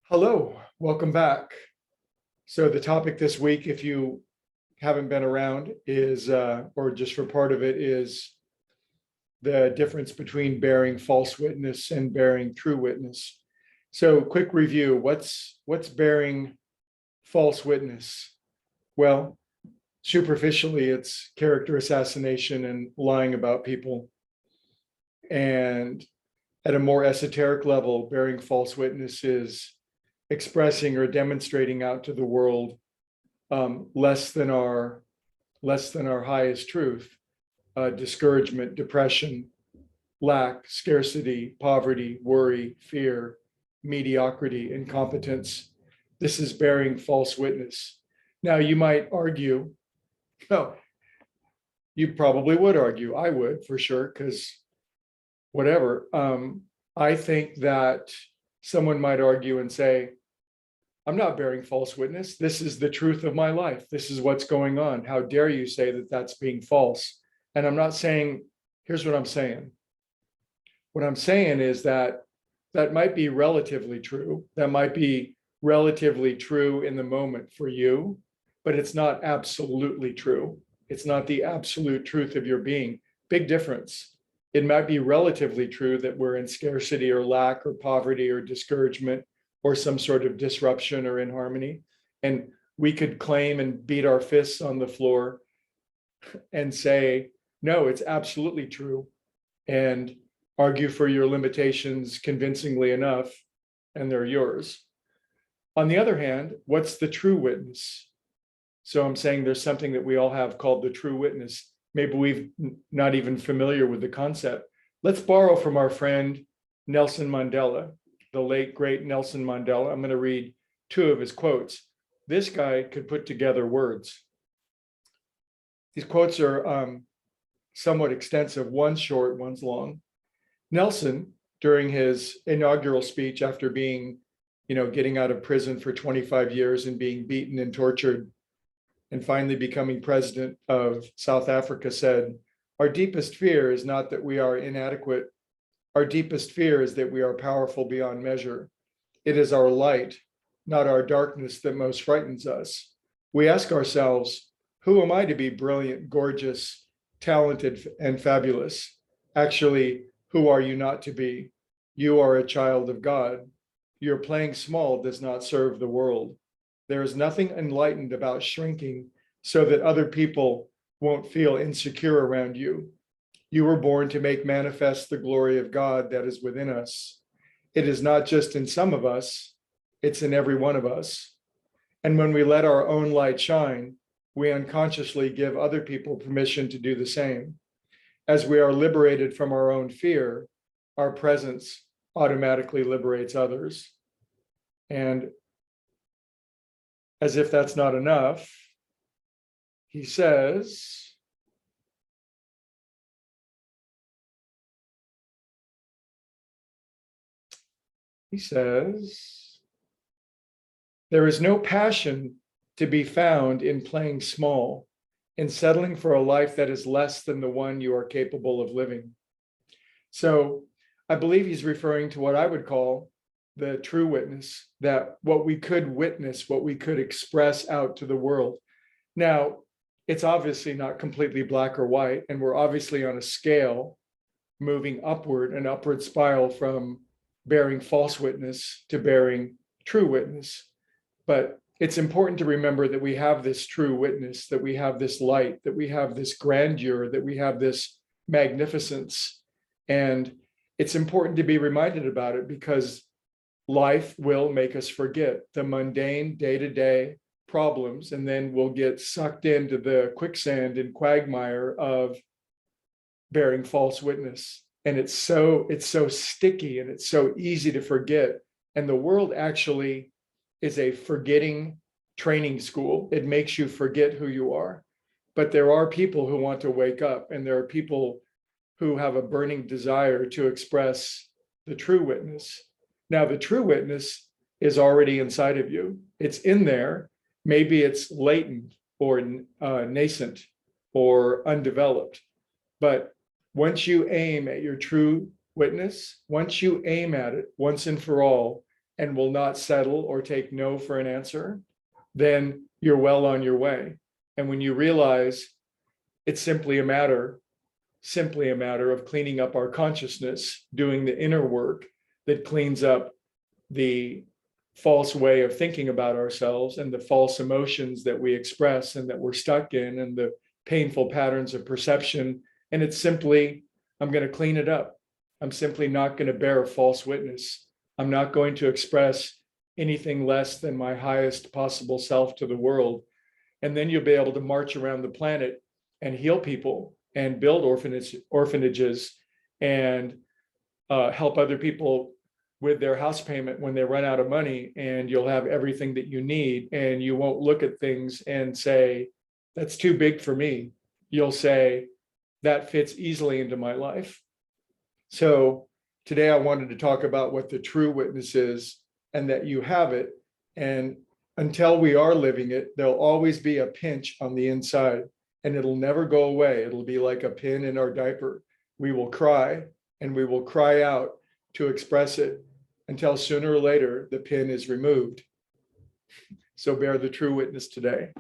Hello, welcome back. So the topic this week, if you haven't been around, is, or just for part of it, is the difference between bearing false witness and bearing true witness. So quick review, what's bearing false witness? Well, superficially, it's character assassination and lying about people. And at a more esoteric level, bearing false witness is expressing or demonstrating out to the world less than our highest truth, discouragement, depression, lack, scarcity, poverty, worry, fear, mediocrity, incompetence. This is bearing false witness. Now you might argue, no, you probably would argue, I would for sure, because whatever. I think that someone might argue and say, I'm not bearing false witness. This is the truth of my life. This is what's going on. How dare you say that that's being false? And I'm not saying, here's what I'm saying. What I'm saying is that that might be relatively true. That might be relatively true in the moment for you, but it's not absolutely true. It's not the absolute truth of your being. Big difference. It might be relatively true that we're in scarcity or lack or poverty or discouragement or some sort of disruption or inharmony. And we could claim and beat our fists on the floor and say, no, it's absolutely true, and argue for your limitations convincingly enough, and they're yours. On the other hand, what's the true witness? So I'm saying there's something that we all have called the true witness. Maybe we've not even familiar with the concept. Let's borrow from our friend Nelson Mandela, the late, great Nelson Mandela. I'm going to read two of his quotes. This guy could put together words. These quotes are somewhat extensive. One's short, one's long. Nelson, during his inaugural speech after being, getting out of prison for 25 years and being beaten and tortured and finally becoming president of South Africa, said, "Our deepest fear is not that we are inadequate. Our deepest fear is that we are powerful beyond measure. It is our light, not our darkness, that most frightens us. We ask ourselves, who am I to be brilliant, gorgeous, talented, and fabulous? Actually, who are you not to be? You are a child of God. Your playing small does not serve the world. There is nothing enlightened about shrinking so that other people won't feel insecure around you. You were born to make manifest the glory of God that is within us. It is not just in some of us, it's in every one of us. And when we let our own light shine, we unconsciously give other people permission to do the same. As we are liberated from our own fear, our presence automatically liberates others." And as if that's not enough, he says, there is no passion to be found in playing small, in settling for a life that is less than the one you are capable of living. So I believe he's referring to what I would call the true witness, that what we could witness, what we could express out to the world. Now, it's obviously not completely black or white, and we're obviously on a scale moving upward, an upward spiral from bearing false witness to bearing true witness. But it's important to remember that we have this true witness, that we have this light, that we have this grandeur, that we have this magnificence. And it's important to be reminded about it, because life will make us forget the mundane day-to-day problems, and then we'll get sucked into the quicksand and quagmire of bearing false witness. And it's so sticky, and it's so easy to forget. And the world actually is a forgetting training school. It makes you forget who you are. But there are people who want to wake up, and there are people who have a burning desire to express the true witness. Now, the true witness is already inside of you. It's in there. Maybe it's latent or nascent or undeveloped. But once you aim at your true witness, once you aim at it once and for all, and will not settle or take no for an answer, then you're well on your way. And when you realize it's simply a matter of cleaning up our consciousness, doing the inner work that cleans up the false way of thinking about ourselves and the false emotions that we express and that we're stuck in and the painful patterns of perception. And it's simply, I'm going to clean it up. I'm simply not going to bear a false witness. I'm not going to express anything less than my highest possible self to the world. And then you'll be able to march around the planet and heal people and build orphanages and help other people with their house payment when they run out of money, and you'll have everything that you need, and you won't look at things and say, that's too big for me. You'll say, that fits easily into my life. So today I wanted to talk about what the true witness is and that you have it. And until we are living it, there'll always be a pinch on the inside and it'll never go away. It'll be like a pin in our diaper. We will cry and we will cry out to express it until sooner or later the pin is removed. So bear the true witness today.